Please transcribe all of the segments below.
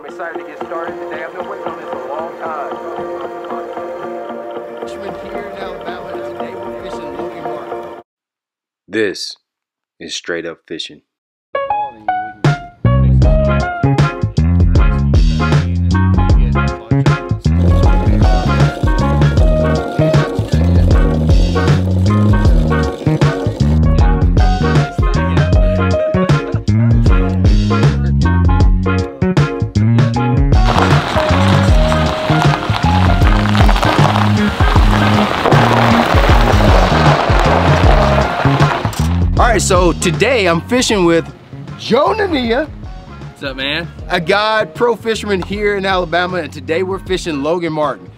I'm excited to get started today. I've been waiting on this a long time. Fishermen here in Alabama, and today we're fishing Logan Martin. This is straight up fishing. Alright, so today I'm fishing with Joe Nania. What's up, man? A guide, pro fisherman here in Alabama, and today we're fishing Logan Martin.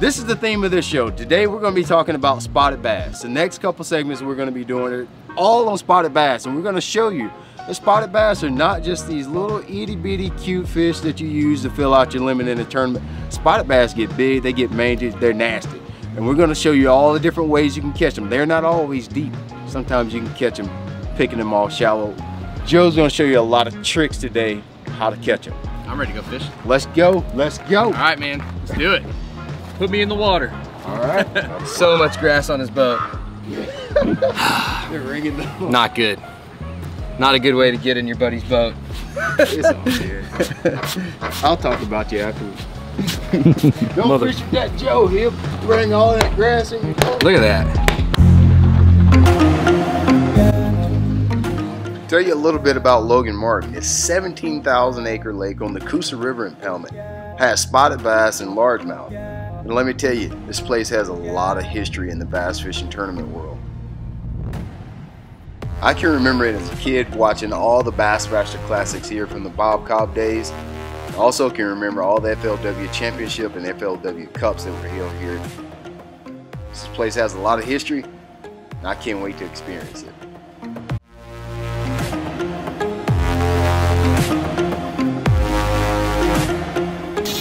This is the theme of this show. Today we're going to be talking about spotted bass. The next couple segments we're going to be doing it all on spotted bass, and we're going to show you the spotted bass are not just these little itty bitty cute fish that you use to fill out your limit in a tournament. Spotted bass get big, they get mangy, they're nasty. And we're going to show you all the different ways you can catch them. They're not always deep. Sometimes you can catch them picking them off shallow. Joe's going to show you a lot of tricks today how to catch them. I'm ready to go fishing. Let's go. Let's go. All right, man. Let's do it. Put me in the water. All right. So much grass on this boat. They're ringing them. Not good. Not a good way to get in your buddy's boat. It's all good. I'll talk about you afterwards. Don't fish with that Joe. He'll bring all that grass in your boat. Look at that. Tell you a little bit about Logan Martin. It's a 17,000 acre lake on the Coosa River in Pelman. Has spotted bass and largemouth. And let me tell you, this place has a lot of history in the bass fishing tournament world. I can remember it as a kid watching all the Bassmaster Classics here from the Bob Cobb days. I also can remember all the FLW Championship and FLW Cups that were held here. This place has a lot of history, and I can't wait to experience it.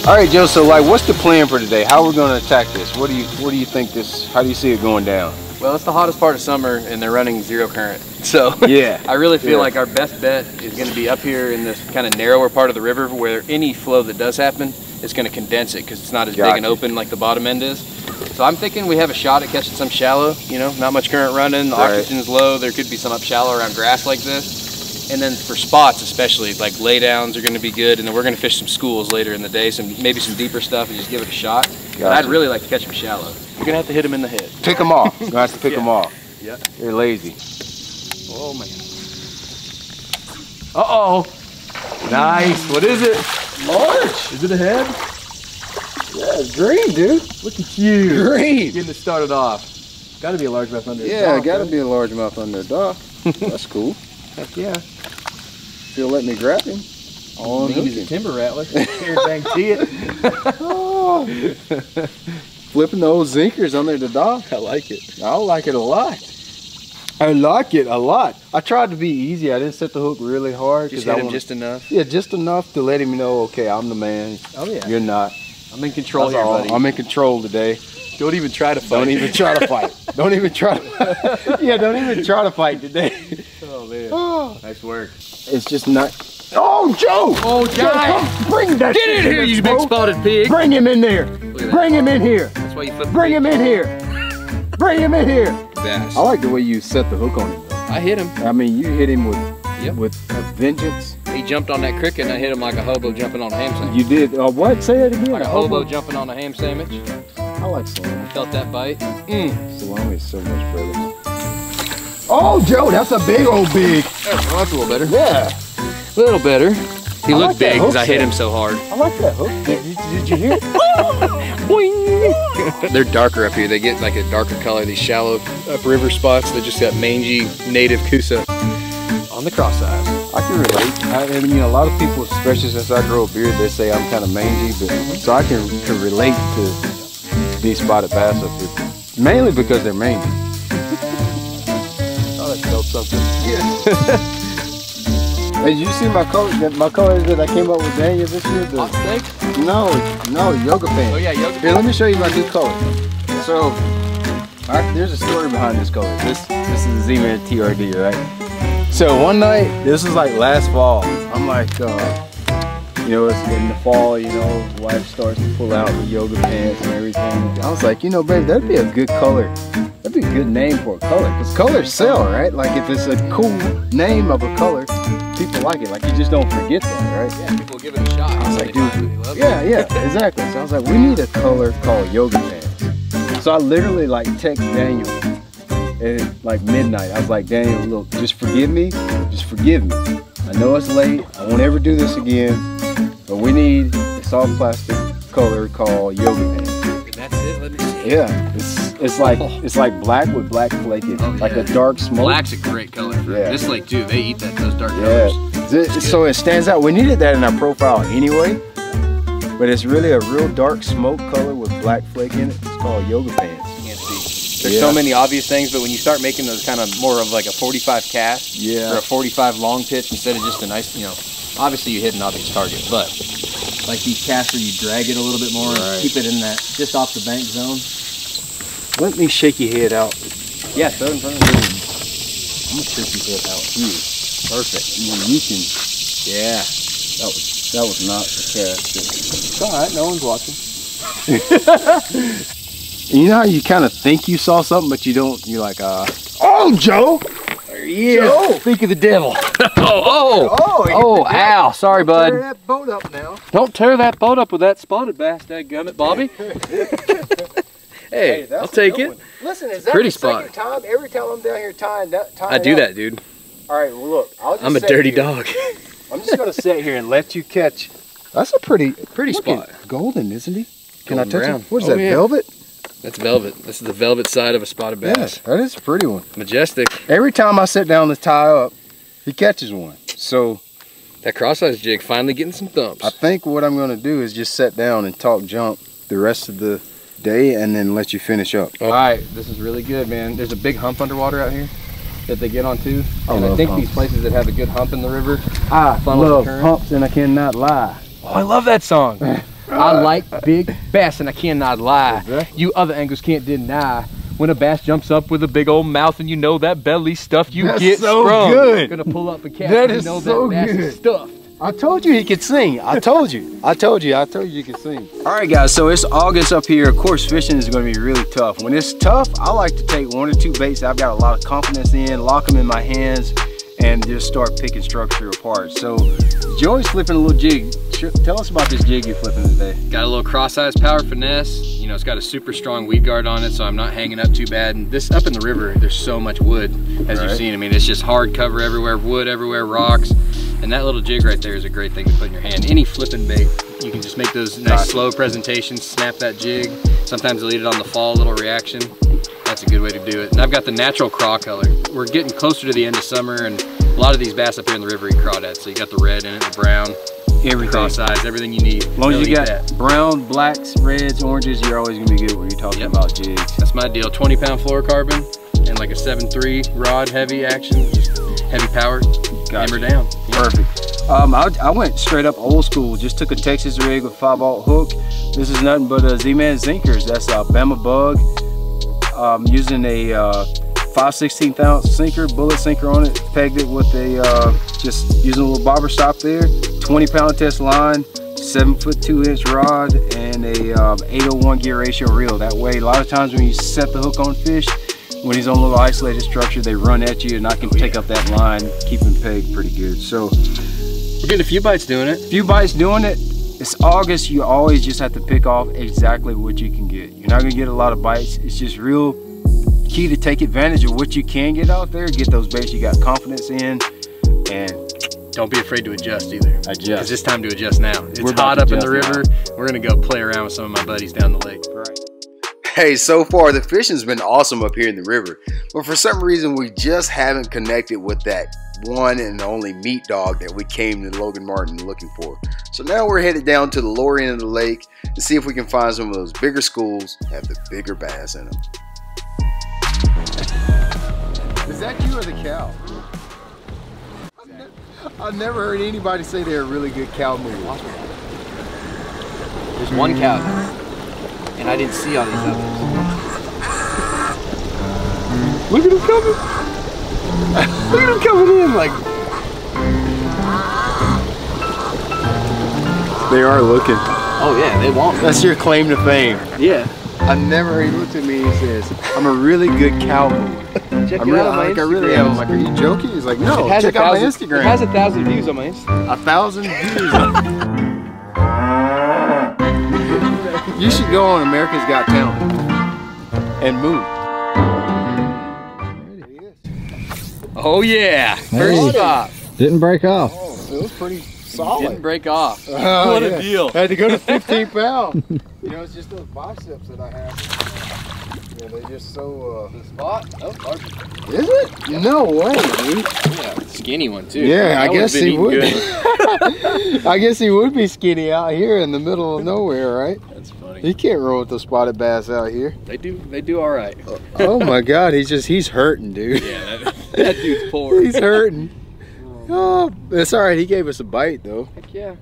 All right, Joe. So, what's the plan for today? How are we going to attack this? What do you think this? How do you see it going down? Well, it's the hottest part of summer, and they're running zero current. So yeah, I really feel like our best bet is going to be up here in this kind of narrower part of the river, where any flow that does happen is going to condense it because it's not as big and open like the bottom end is. So I'm thinking we have a shot at catching some shallow. You know, not much current running. The oxygen's low. There could be some up shallow around grass like this. And then for spots especially, like laydowns are going to be good, and then we're going to fish some schools later in the day, maybe some deeper stuff, and just give it a shot. But I'd really like to catch them shallow. You're going to have to hit them in the head. Pick them off. You're going to have to pick them off. Yeah. They're lazy. Oh, man. Uh-oh. Nice. What is it? Large. Is it a head? Yeah, it's green, dude. Look at you. Green. Getting it started off. Got to be a largemouth under the Yeah, dock, got to right? be a largemouth under the dock. That's cool. Heck yeah. If you'll let me grab him. Oh, he's a timber rattler. Can't dang see it. Oh. Flipping those zinkers under the dock. I like it. I like it a lot. I like it a lot. I tried to be easy. I didn't set the hook really hard. Just hit him just enough. Yeah, just enough to let him know, okay, I'm the man. Oh, yeah. You're not. I'm in control here, all. buddy. I'm in control today. Don't even try to fight. Don't even try to fight. Don't even try to Yeah, don't even try to fight today. Oh, man. Oh, Nice work. it's just not. Oh, Joe! Oh, Joe, come bring that Get shit in here, you big boat. spotted pig! Bring him in there. Look at that. Bring him in here. That's why you flip Bring him in here. Bring him in here. bass. I like the way you set the hook on him, though. I hit him. I mean, you hit him with Yep. with a vengeance. He jumped on that cricket and I hit him like a hobo jumping on a ham sandwich. You did. What? Say that again. Like a hobo jumping on a ham sandwich. I like salami. Felt that bite. Salami is so much better. Oh, Joe, that's a big old big. That's a little better. Yeah. A little better. He I looked like that big because hook I hit set. him so hard. I like that hook. Did you hear it? They're darker up here. They get like a darker color. These shallow upriver spots. They just got mangy native Coosa on the cross eyes. I can relate. I mean, a lot of people, especially since I grow a beard, they say I'm kind of mangy, but so I can relate to these spotted bass up here, mainly because they're mangy. Oh, that felt something. Hey, did you see my color that I came up with Daniel this year? Hot steak? No, yoga pants. Oh yeah, yoga. Here, let me show you my new color. So, there's a story behind this color. This is a Z-Man TRD, right? So one night, this was like last fall. I'm like, You know, it's in the fall, you know, wife starts to pull out the yoga pants and everything. I was like, you know, babe, that'd be a good color. That'd be a good name for a color. Because colors sell, right? Like if it's a cool name of a color, people like it. Like you just don't forget that, right? Yeah, people give it a shot. I was like, dude, yeah, exactly. So I was like, we need a color called yoga pants. So I literally like text Daniel at like midnight. I was like, Daniel, look, just forgive me. Just forgive me. I know it's late. I won't ever do this again. But we need a soft plastic color called yoga pants. And that's it. Let me see. Yeah, it's like black with black flaking, like a dark smoke. Black's a great color for this lake too. They eat those dark colors. Yeah, so it stands out. We needed that in our profile anyway, but it's really a real dark smoke color with black flake in it. It's called yoga pants. You can't see. There's so many obvious things, but when you start making those kind of more of like a 45 cast or a 45 long pitch instead of just a nice, you know, obviously you hit an obvious target, but like these casts where you drag it a little bit more and keep it in that just off the bank zone. Let me shake your head out. Yeah, throw it in front of me. I'm gonna shake your head out here. Perfect. You can. Yeah. That was not the cast. It's all right. No one's watching. You know how you kind of think you saw something, but you don't. You're like, oh, Joe. Yeah. Joe. Speak of the devil. Oh, ow. Sorry, bud. Tear that boat up now. Don't tear that boat up with that spotted bass, dadgummit, Bobby. Hey, I'll take it. Listen, is that pretty the second time? Every time I'm down here tying I do that, dude. All right, well, look. I'm a dirty dog. I'm just going to sit here and let you catch. That's a pretty spot. Golden, isn't he? Can I touch him? What is that, velvet? That's velvet. This is the velvet side of a spotted bass. Yes, that is a pretty one. Majestic. Every time I sit down to tie up, he catches one. So that cross-eyes jig finally getting some thumps. I think what I'm going to do is just sit down and talk jump the rest of the day and then let you finish up. All right, this is really good, man. There's a big hump underwater out here that they get on too. And I think these places that have a good hump in the river, I love humps and I cannot lie. Oh, I love that song. I like big bass and I cannot lie. Exactly. You other anglers can't deny. When a bass jumps up with a big old mouth and you know that belly stuff you get so sprung. good. Gonna pull up and cast. That you is know so that bass good. is stuffed. I told you he could sing. I told you you could sing. All right, guys, so it's August up here. Of course, fishing is going to be really tough. When it's tough, I like to take 1 or 2 baits I've got a lot of confidence in, lock them in my hands, and just start picking structure apart. So Joey's flipping a little jig. Tell us about this jig you're flipping today. Got a little cross-eyes power finesse. You know, it's got a super strong weed guard on it, so I'm not hanging up too bad. And this up in the river, there's so much wood, as you've seen. I mean, it's just hard cover everywhere, wood everywhere, rocks. And that little jig right there is a great thing to put in your hand. Any flipping bait, you can just make those nice slow presentations, snap that jig. Sometimes they'll eat it on the fall, little reaction. That's a good way to do it. And I've got the natural craw color. We're getting closer to the end of summer, and a lot of these bass up here in the river eat crawdads. So you got the red in it, the brown, everything, cross-eyes, everything you need. As long as you got brown, blacks, reds, oranges, you're always gonna be good when you're talking about jigs. That's my deal. 20-pound fluorocarbon and like a 7.3 rod, heavy action, just heavy power. Hammer down. Perfect. I went straight up old school. Just took a Texas rig with 5/0 hook. This is nothing but a Z-Man Zinkers. That's a Bama Bug. Using a 5/16 ounce sinker, bullet sinker on it. Pegged it with a just using a little bobber stop there. 20-pound test line, 7'2" rod, and a 801 gear ratio reel. That way, a lot of times when you set the hook on fish, when he's on a little isolated structure, they run at you, and I can take up that line, keep him pegged pretty good. So we're getting a few bites doing it. It's August. You always just have to pick off exactly what you can get. You're not gonna get a lot of bites. It's just real key to take advantage of what you can get out there. Get those baits you got confidence in, and don't be afraid to adjust either. Adjust. Because it's time to adjust now. It's hot up in the river. We're gonna go play around with some of my buddies down the lake. Right. Hey, so far the fishing's been awesome up here in the river, but for some reason we just haven't connected with that one and only meat dog that we came to Logan Martin looking for. So now we're headed down to the lower end of the lake to see if we can find some of those bigger schools that have the bigger bass in them. Is that you or the cow? I've never heard anybody say they're a really good cow mover. There's one cow there, and I didn't see all these others. Look at him coming! Look at him coming in like... They are looking. Oh yeah, they want me. That's your claim to fame. Yeah. I never, he looked at me and he says, I'm a really good cowboy. Check it out on my I Instagram. really am. I'm like, are you joking? He's like, no, It has check out my Instagram. It has 1,000 views on my Instagram. 1,000 views. You should go on America's Got Talent and move. Oh yeah, first stop. Didn't break off. Oh, it was pretty solid. Didn't break off. Oh, What yeah. a deal. I had to go to 15 pounds. You know, it's just those biceps that I have. Yeah, they're just so, The spot? Oh, larger. Is it? No way, dude. Yeah, skinny one too. Yeah, That I guess one's been he eating would. good. I guess he would be skinny out here in the middle of nowhere, right? That's funny. He can't roll with the spotted bass out here. They do all right. Oh my God, he's hurting, dude. Yeah, that dude's poor. He's hurting. Oh, it's all right. He gave us a bite though. Heck yeah,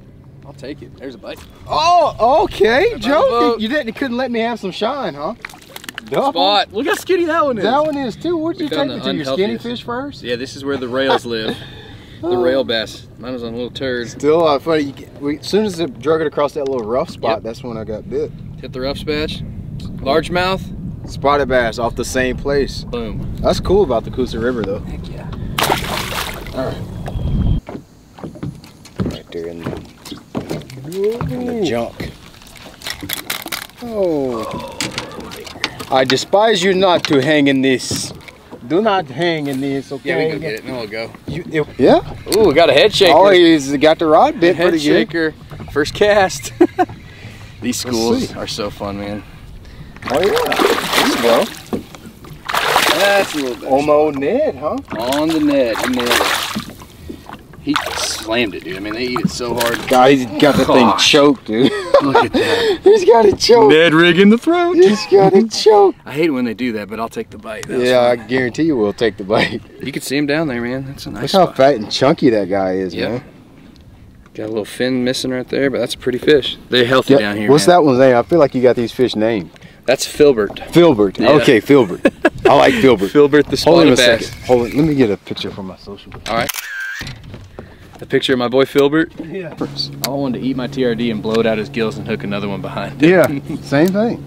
I'll take it. There's a bite. Oh, okay, How about a Joe. boat? You couldn't let me have some shine, huh? Double. Spot. Look how skinny that one is. That one is too. Where'd you We found take me the to? Your skinny unhealthiest. fish first? Yeah, this is where the rails live. The rail bass. Mine was on a little turd. Still funny. As soon as it drug it across that little rough spot, Yep. that's when I got bit. Hit the rough spatch. Largemouth. Spotted bass off the same place. Boom. That's cool about the Coosa River though. Heck yeah. All right. Right there in the junk. Oh. I despise you not to hang in this. Do not hang in this, okay? Yeah, we can go get it. No, we'll go. Yeah? Ooh, we got a head shaker. Oh, he's got the rod bit head pretty good. shaker. First cast. These Let's schools see. are so fun, man. Oh yeah. There you go. That's a little bit. On my old Ned, huh? On the net. He nailed it. He slammed it, dude. I mean, they eat it so hard. God, he's got the thing Gosh. choked, dude. Look at that. He's got it choked. Ned rig in the throat. He's got it choked. I hate it when they do that, but I'll take the bite. That was Yeah, I fun. guarantee you will take the bite. You can see him down there, man. That's a nice Look how spot. fat and chunky that guy is, Yeah. man. Got a little fin missing right there, but that's a pretty fish. They're healthy Yeah, down here. what's man. that one's name? I feel like you got these fish named. That's Filbert. Filbert. Yeah. Okay, Filbert. I like Filbert. Filbert the Hold on a spotted bass. second. Hold on. Let me get a picture for my social. All right. A picture of my boy Filbert. Yeah. I wanted to eat my TRD and blow it out his gills and hook another one behind. Yeah. Same thing.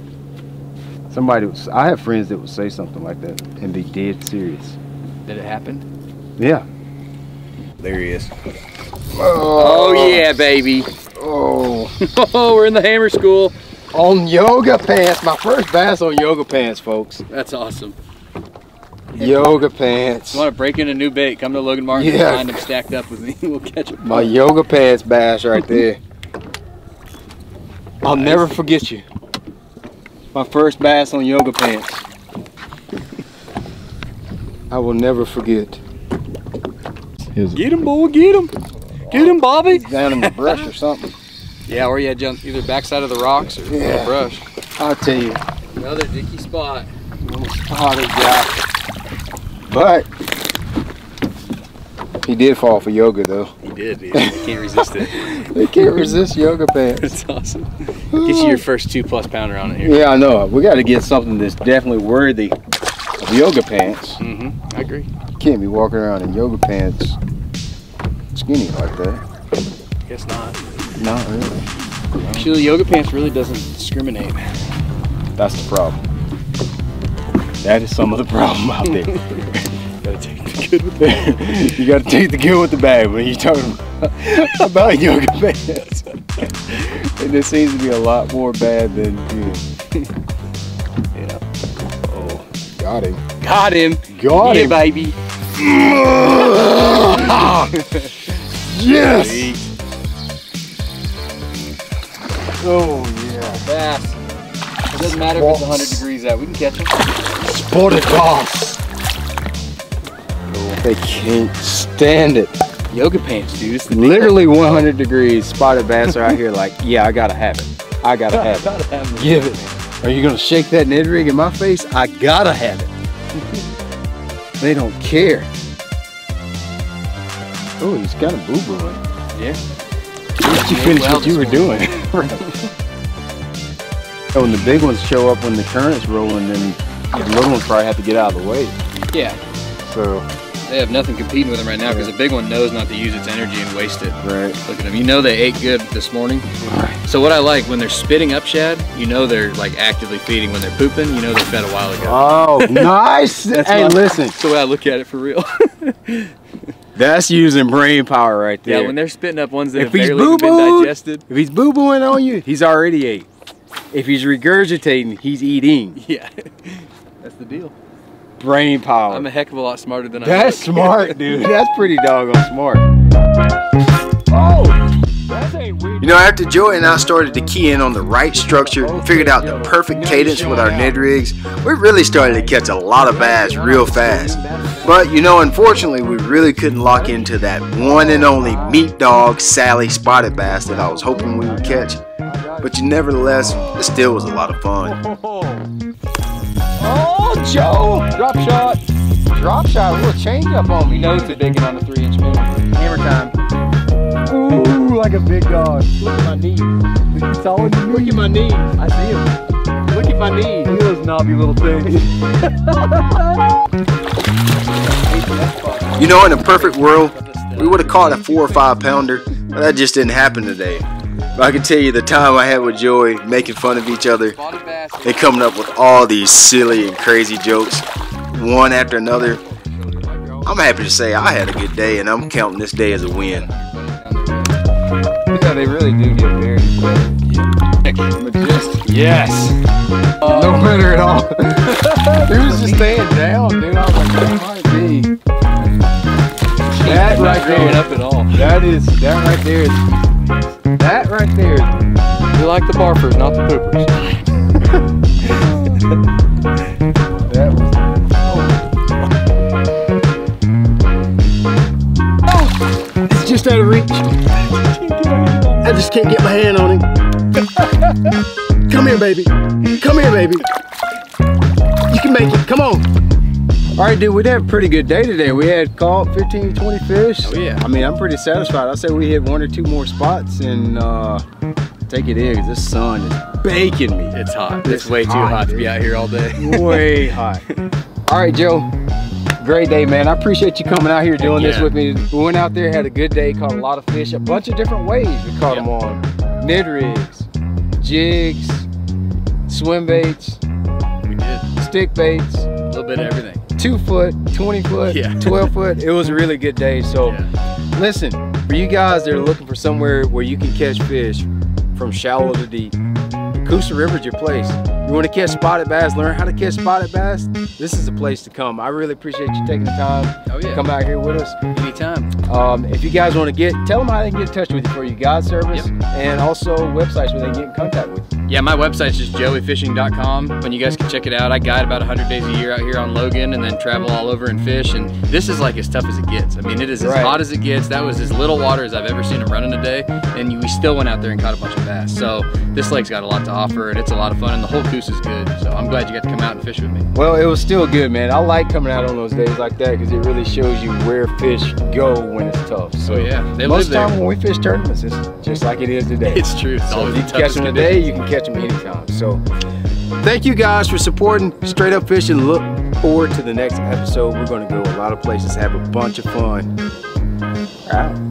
I have friends that would say something like that and be dead serious. Did it happen? Yeah. There he is. Oh yeah, baby. Oh. Oh, we're in the hammer school. On yoga pants. My first bass on yoga pants, folks. That's awesome. Yoga pants. You want to break in a new bait? Come to Logan Martin Yeah. and find them stacked up with me. We'll catch them. My yoga pants bass right there. I'll never forget you. My first bass on yoga pants. I will never forget. Get him, boy. Get him. Get him, Bobby. Down in the brush or something. Yeah, or you had jump either backside of the rocks or Yeah. the brush. I'll tell you. Another dicky spot. Spotted guy. But he did fall for yoga though. He did, dude. I can't resist it. They can't resist yoga pants. It's awesome. Get you your first 2+ pounder on it here. Yeah, I know. We got to get something that's definitely worthy of yoga pants. I agree. You can't be walking around in yoga pants skinny like that. Guess not. Not really. Actually, yoga pants really doesn't discriminate. That's the problem. That is some of the problem out there. Gotta take the good with the You got to take the good with the bad when you're talking about yoga pants. And there seems to be a lot more bad than good. Yeah. Oh, got him. Got him. Got Yeah, him. baby. Yes! Sweet. Oh, yeah. Bass. It doesn't matter if it's 100 degrees out. We can catch them. Spotted bass. They can't stand it. Yoga pants, dude. It's the Literally 100 degrees. Spotted bass are out here like, yeah, I gotta have it. I gotta have it. Give it. Are you gonna shake that Ned rig in my face? I gotta have it. They don't care. Oh, he's got a boo-boo in. Yeah. You finished what you were doing. Oh, and the big ones show up when the current's rolling, and the little ones probably have to get out of the way. Yeah. So They have nothing competing with them right now because the big one knows not to use its energy and waste it. Right. Look at them. You know they ate good this morning. Right. So what I like, when they're spitting up shad, you know they're like actively feeding. When they're pooping, you know they fed a while ago. Oh, nice. Hey, listen. That's the way I look at it for real. That's using brain power right there. Yeah, when they're spitting up ones that have he's barely even been digested. If he's boo-booing on you, he's already ate. If he's regurgitating, he's eating. Yeah, that's the deal. Brain power. I'm a heck of a lot smarter than I That's look. smart, dude. That's pretty doggone smart. Oh, that ain't weird. You know, after Joey and I started to key in on the right structure and figured out the perfect cadence with our Ned rigs, we really started to catch a lot of bass real fast. But you know, unfortunately, we really couldn't lock into that one and only meat dog Sally spotted bass that I was hoping we would catch. But nevertheless, it still was a lot of fun. Oh, Joe! Drop shot. Drop shot, a little change up on me. He knows they're digging on the 3-inch minnow. Hammer time. Ooh, like a big dog. Look at my knee. It's all in the Look at my knee. I see him. Look at my knee. Look at those knobby little things. You know, in a perfect world, we would have caught a 4 or 5 pounder, but that just didn't happen today. But I can tell you the time I had with Joey making fun of each other and coming up with all these silly and crazy jokes, one after another. I'm happy to say I had a good day, and I'm counting this day as a win. Yeah, they really do get very majestic. Yes. No matter at all. He was just staying down, dude. I was like, that might be. That right growing there. up at all. That right there is. That right there. We like the barfers, not the poopers. That was. Oh, it's just out of reach. I just can't get my hand on him. Come here, baby. Come here, baby. You can make it. Come on. All right, dude, we had a pretty good day today. We had caught 15, 20 fish. Oh, yeah. I mean, I'm pretty satisfied. I say we hit 1 or 2 more spots and take it in, because this sun is baking me. It's hot. It's way too hot to be out here all day. Way hot. All right, Joe. Great day, man. I appreciate you coming out here doing this with me. We went out there, had a good day, caught a lot of fish, a bunch of different ways we caught them on. Mid rigs, jigs, swim baits, We did. stick baits, A little bit of everything. 2 foot, 20 foot, 12 foot. It was a really good day. So listen, for you guys that are looking for somewhere where you can catch fish from shallow to deep, Coosa River's your place. You want to catch spotted bass, learn how to catch spotted bass, this is a place to come. I really appreciate you taking the time to come out here with us. Anytime. If you guys want to tell them how they can get in touch with you for your guide service and also websites where they can get in contact with you. Yeah, my website's just joeyfishing.com. When you guys can check it out, I guide about 100 days a year out here on Logan and then travel all over and fish. And this is like as tough as it gets. I mean, it is as hot as it gets. That was as little water as I've ever seen them running a day. And we still went out there and caught a bunch of bass. So this lake's got a lot to offer and it's a lot of fun. And the whole coast is good. So I'm glad you got to come out and fish with me. Well, it was still good, man. I like coming out on those days like that because it really shows you where fish go when it's tough. So they most of the time when we fish tournaments, it's just like it is today. It's true. It's so always if you can catch them today, you can catch them anytime. So thank you guys for supporting Straight Up Fishing. Look forward to the next episode. We're going to go a lot of places, have a bunch of fun. All right.